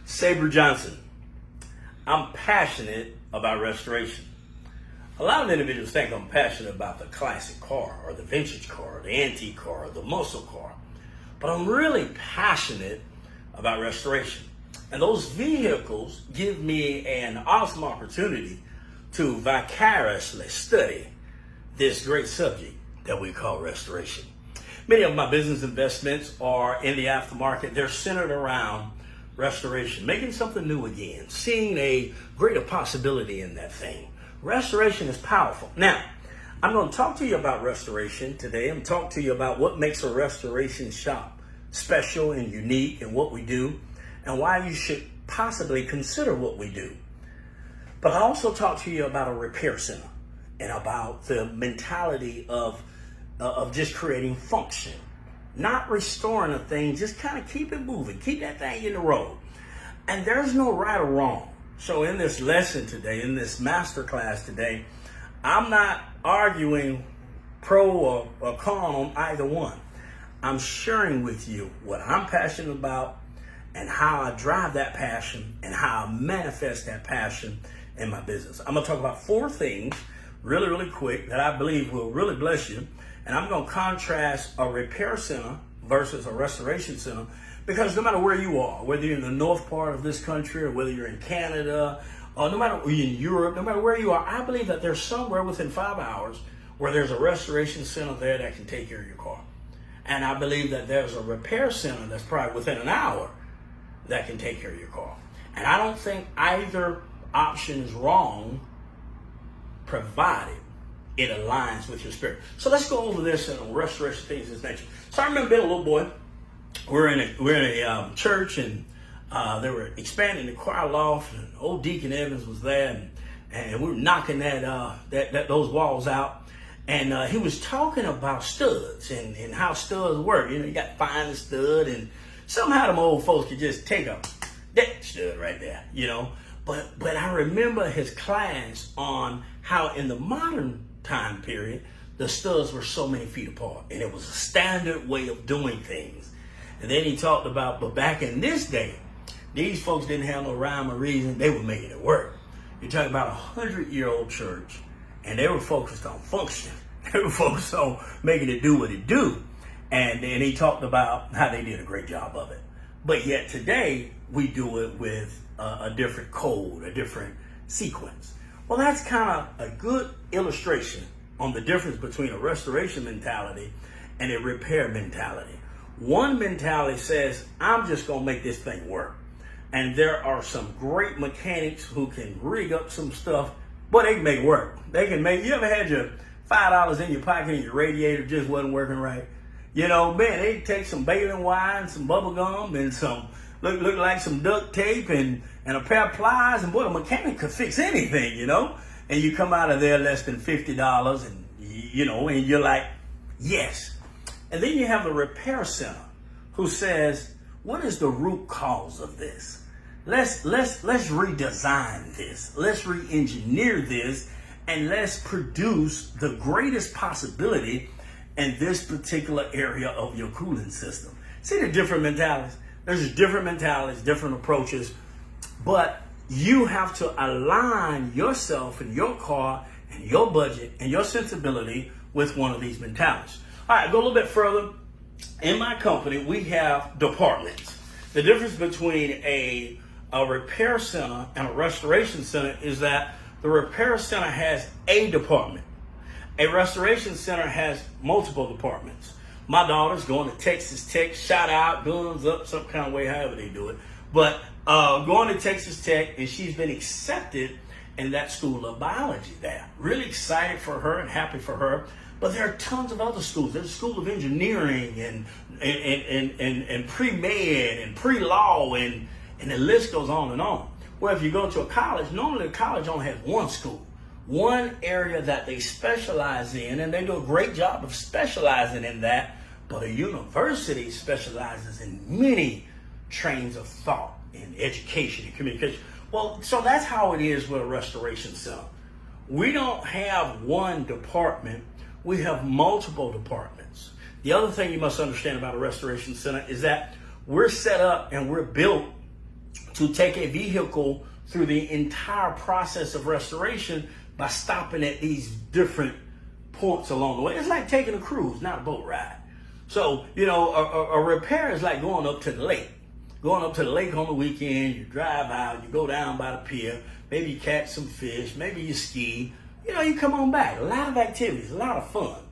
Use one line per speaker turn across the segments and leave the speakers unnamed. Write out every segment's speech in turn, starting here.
Sabra Johnson. I'm passionate about restoration. A lot of individuals think I'm passionate about the classic car or the vintage car, or the antique car, or the muscle car. But I'm really passionate about restoration. And those vehicles give me an awesome opportunity to vicariously study this great subject that we call restoration. Many of my business investments are in the aftermarket. They're centered around restoration, making something new again, seeing a greater possibility in that thing. Restoration is powerful. Now, I'm going to talk to you about restoration today. I'm talking to you about what makes a restoration shop special and unique and what we do and why you should possibly consider what we do. But I also talk to you about a repair center and about the mentality of just creating function, not restoring a thing, just kind of keep it moving, keep that thing in the road. And there's no right or wrong. So in this lesson today, in this masterclass today, I'm not arguing pro or con on either one. I'm sharing with you what I'm passionate about and how I drive that passion and how I manifest that passion in my business. I'm going to talk about 4 things really quick that I believe will really bless you. And I'm going to contrast a repair center versus a restoration center, because no matter where you are, whether you're in the north part of this country or whether you're in Canada or no matter you're in Europe, no matter where you are, I believe that there's somewhere within 5 hours where there's a restoration center there that can take care of your car. And I believe that there's a repair center that's probably within an hour that can take care of your car. And I don't think either option is wrong, provided it aligns with your spirit. So let's go over this and restoration things of this nature. So I remember being a little boy. We're in a church, and they were expanding the choir loft, and old Deacon Evans was there, and we were knocking those walls out. And he was talking about studs and how studs work. You know, you got to find the stud, and somehow them old folks could just take that stud right there, you know. But I remember his class on how in the modern time period, the studs were so many feet apart, and it was a standard way of doing things. And then he talked about, but back in this day, these folks didn't have no rhyme or reason. They were making it work. You're talking about a 100-year-old church, and they were focused on function. They were focused on making it do what it do. And then he talked about how they did a great job of it. But yet today, we do it with a different code, a different sequence. Well, that's kind of a good illustration on the difference between a restoration mentality and a repair mentality. One mentality says, I'm just going to make this thing work. And there are some great mechanics who can rig up some stuff, but they can make it work. They can make, you ever had your $5 in your pocket and your radiator just wasn't working right? You know, man, they take some baling wire and some bubble gum and some, look like some duct tape and a pair of pliers, and boy, a mechanic could fix anything, you know? And you come out of there less than $50 and, you know, and you're like, yes. And then you have the repair center who says, what is the root cause of this? Let's redesign this. Let's re-engineer this, and let's produce the greatest possibility in this particular area of your cooling system. See the different mentalities? There's different mentalities, different approaches, but you have to align yourself and your car and your budget and your sensibility with one of these mentalities. All right, go a little bit further. In my company, we have departments. The difference between a repair center and a restoration center is that the repair center has a department. A restoration center has multiple departments. My daughter's going to Texas Tech, shout out, guns up, some kind of way, however they do it. But going to Texas Tech, and she's been accepted in that school of biology there. Really excited for her and happy for her. But there are tons of other schools. There's a school of engineering and pre-med and pre-law, and the list goes on and on. Well, if you go to a college, normally a college only has one school, one area that they specialize in, and they do a great job of specializing in that. But a university specializes in many trains of thought in education and communication. Well, so that's how it is with a restoration center. We don't have one department. We have multiple departments. The other thing you must understand about a restoration center is that we're set up and we're built to take a vehicle through the entire process of restoration by stopping at these different points along the way. It's like taking a cruise, not a boat ride. So, a repair is like going up to the lake. Going up to the lake on the weekend, you drive out, you go down by the pier, maybe you catch some fish, maybe you ski, you come on back. A lot of activities, a lot of fun.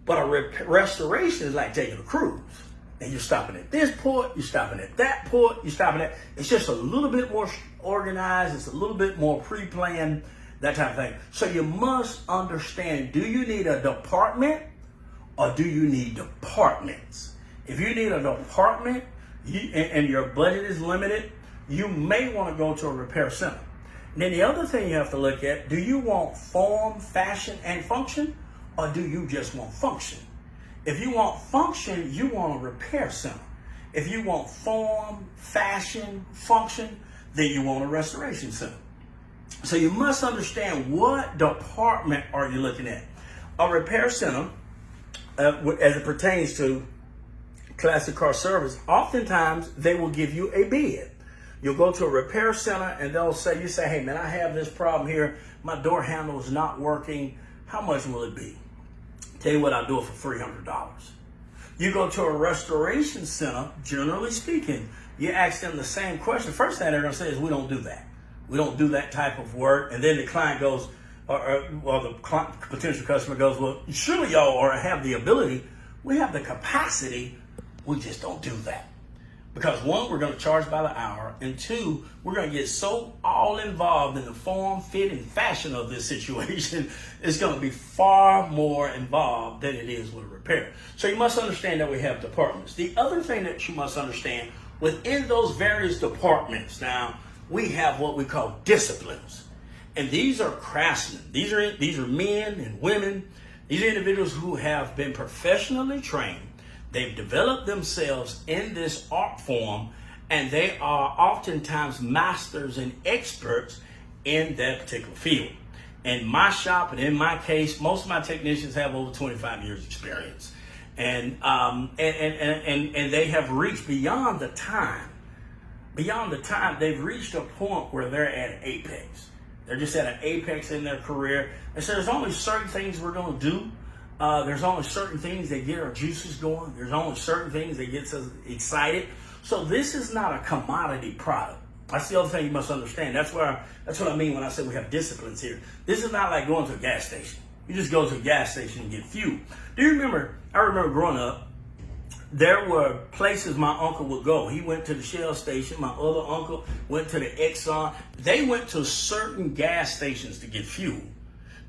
But a restoration is like taking a cruise. And you're stopping at this port, you're stopping at that port, you're stopping at, it's just a little bit more organized, it's a little bit more pre-planned, that type of thing. So you must understand, do you need a department or do you need departments? If you need a department and your budget is limited, you may want to go to a repair center. And then the other thing you have to look at, do you want form, fashion, and function, or do you just want function? If you want function, you want a repair center. If you want form, fashion, function, then you want a restoration center. So you must understand, what department are you looking at? A repair center, as it pertains to classic car service, oftentimes they will give you a bid. You'll go to a repair center and they'll say, hey man, I have this problem here. My door handle is not working. How much will it be? Tell you what, I'll do it for $300. You go to a restoration center, generally speaking, you ask them the same question. First thing they're going to say is, we don't do that. We don't do that type of work. And then the client goes, or the potential customer goes, well, surely y'all have the ability. We have the capacity. We just don't do that. Because one, we're going to charge by the hour, and two, we're going to get so all involved in the form, fit, and fashion of this situation, it's going to be far more involved than it is with a repair. So you must understand that we have departments. The other thing that you must understand, within those various departments, now, we have what we call disciplines. And these are craftsmen. These are men and women. These are individuals who have been professionally trained. They've developed themselves in this art form, and they are oftentimes masters and experts in that particular field. In my shop, and in my case, most of my technicians have over 25 years experience. And they have reached beyond the time, they've reached a point where they're at an apex. They're just at an apex in their career. And so there's only certain things we're going to do. There's only certain things that get our juices going. There's only certain things that gets us excited. So this is not a commodity product. That's the other thing you must understand. That's what I mean when I say we have disciplines here. This is not like going to a gas station. You just go to a gas station and get fuel. Do you remember, I remember growing up, there were places my uncle would go. He went to the Shell station. My other uncle went to the Exxon. They went to certain gas stations to get fuel.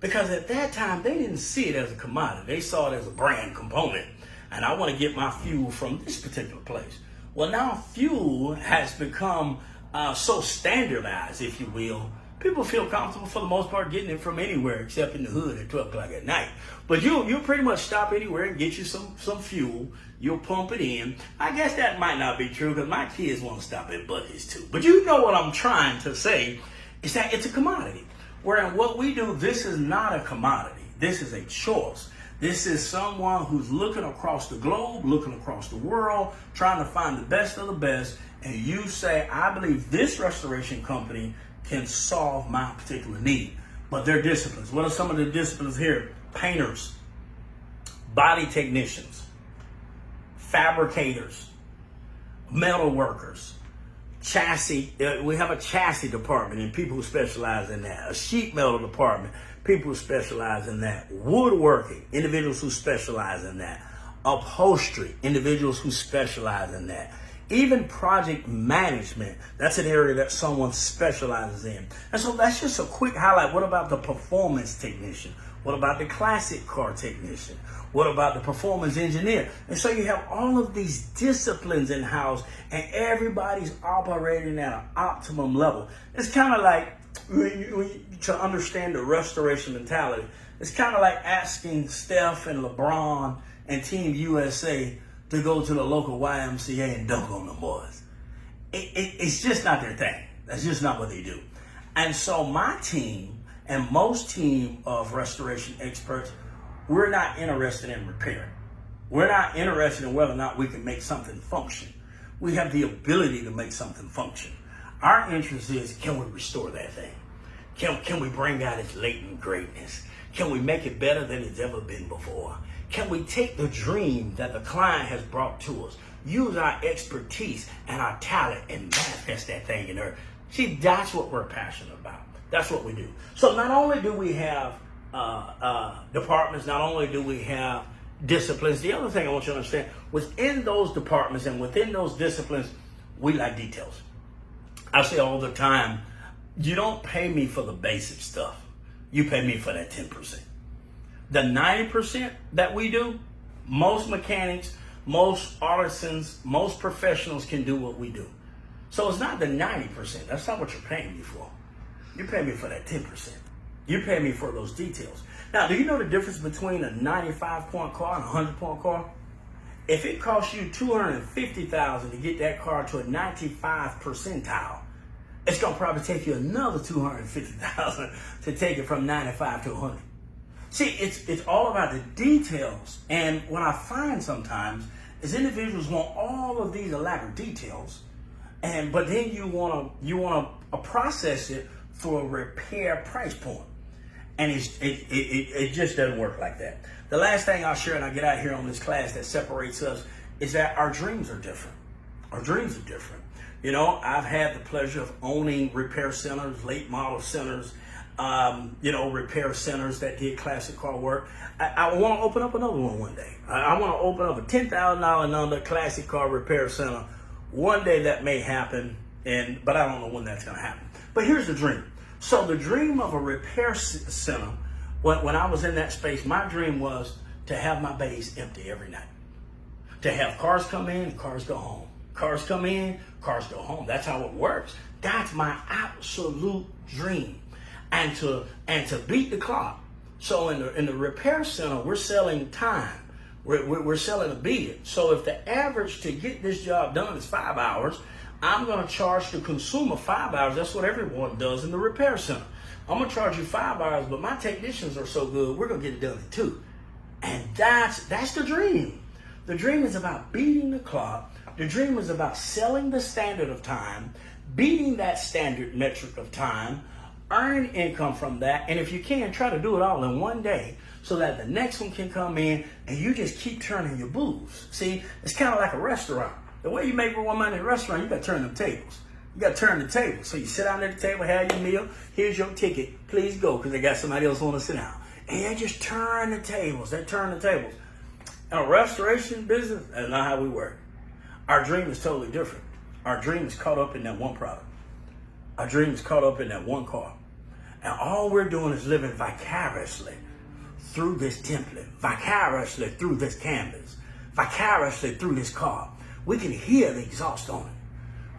Because at that time, they didn't see it as a commodity. They saw it as a brand component. And I want to get my fuel from this particular place. Well, now fuel has become so standardized, if you will. People feel comfortable, for the most part, getting it from anywhere except in the hood at 12 o'clock at night. But you'll pretty much stop anywhere and get you some fuel. You'll pump it in. I guess that might not be true, because my kids want to stop at Buc-ee's too. But you know what I'm trying to say is that it's a commodity. Where in what we do, this is not a commodity. This is a choice. This is someone who's looking across the globe, looking across the world, trying to find the best of the best. And you say, I believe this restoration company can solve my particular need. But they're disciplines. What are some of the disciplines here? Painters, body technicians, fabricators, metal workers, chassis. We have a chassis department and people who specialize in that. A sheet metal department, people who specialize in that. Woodworking, individuals who specialize in that. Upholstery, individuals who specialize in that. Even project management, that's an area that someone specializes in. And so that's just a quick highlight. What about the performance technician? What about the classic car technician? What about the performance engineer? And so you have all of these disciplines in-house, and everybody's operating at an optimum level. It's kind of like, to understand the restoration mentality, it's kind of like asking Steph and LeBron and Team USA to go to the local YMCA and dunk on the boys. It's just not their thing. That's just not what they do. And so my team and most team of restoration experts, we're not interested in repair. We're not interested in whether or not we can make something function. We have the ability to make something function. Our interest is, can we restore that thing? Can we bring out its latent greatness? Can we make it better than it's ever been before? Can we take the dream that the client has brought to us, use our expertise and our talent and manifest that thing in her? See, that's what we're passionate about. That's what we do. So not only do we have departments, not only do we have disciplines, the other thing I want you to understand, within those departments and within those disciplines, we like details. I say all the time, you don't pay me for the basic stuff. You pay me for that 10%. The 90% that we do, most mechanics, most artisans, most professionals can do what we do. So it's not the 90%. That's not what you're paying me for. You're paying me for that 10%. You're paying me for those details. Now, do you know the difference between a 95-point car and a 100-point car? If it costs you $250,000 to get that car to a 95 percentile, it's going to probably take you another $250,000 to take it from 95 to 100. See, it's all about the details. And what I find sometimes is individuals want all of these elaborate details, but then you want to process it for a repair price point. And it just doesn't work like that. The last thing I'll share, and I'll get out here on this class that separates us, is that our dreams are different. Our dreams are different. You know, I've had the pleasure of owning repair centers, late model centers, repair centers that did classic car work. I want to open up another one day. I want to open up a $10,000 and under classic car repair center. One day that may happen, but I don't know when that's going to happen. But here's the dream. So the dream of a repair center, when I was in that space, my dream was to have my bays empty every night. To have cars come in, cars go home. Cars come in, cars go home. That's how it works. That's my absolute dream. And to beat the clock. So in the repair center, we're selling time. We're selling a bid. So if the average to get this job done is 5 hours, I'm going to charge the consumer 5 hours. That's what everyone does in the repair center. I'm going to charge you 5 hours, but my technicians are so good, we're going to get it done in 2. And that's the dream. The dream is about beating the clock. The dream is about selling the standard of time, beating that standard metric of time, earn income from that, and if you can, try to do it all in one day so that the next one can come in and you just keep turning your booths. See, it's kind of like a restaurant. The way you make more money in a restaurant, you got to turn them tables. You got to turn the table. So you sit down at the table, have your meal, here's your ticket, please go, because they got somebody else want to sit down. And they just turn the tables. They turn the tables. In a restoration business, that's not how we work. Our dream is totally different. Our dream is caught up in that one product. Our dream is caught up in that one car. And all we're doing is living vicariously through this template, vicariously through this canvas, vicariously through this car. We can hear the exhaust on it.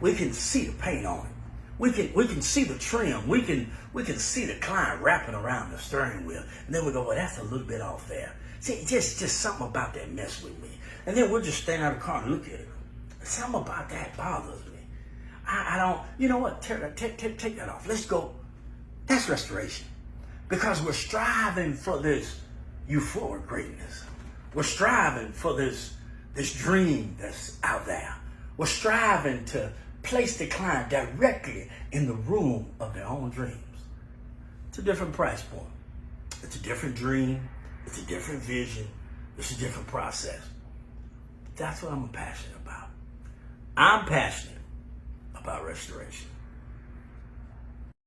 We can see the paint on it. We can see the trim. We can see the client wrapping around the steering wheel. And then we go, well, that's a little bit off there. See, just something about that mess with me. And then we'll just stand out of the car and look at it. Something about that bothers me. I don't, you know what, take that off. Let's go. That's restoration. Because we're striving for this euphoric greatness. We're striving for this dream that's out there. We're striving to place the client directly in the room of their own dreams. It's a different price point. It's a different dream. It's a different vision. It's a different process. That's what I'm passionate about. I'm passionate about restoration.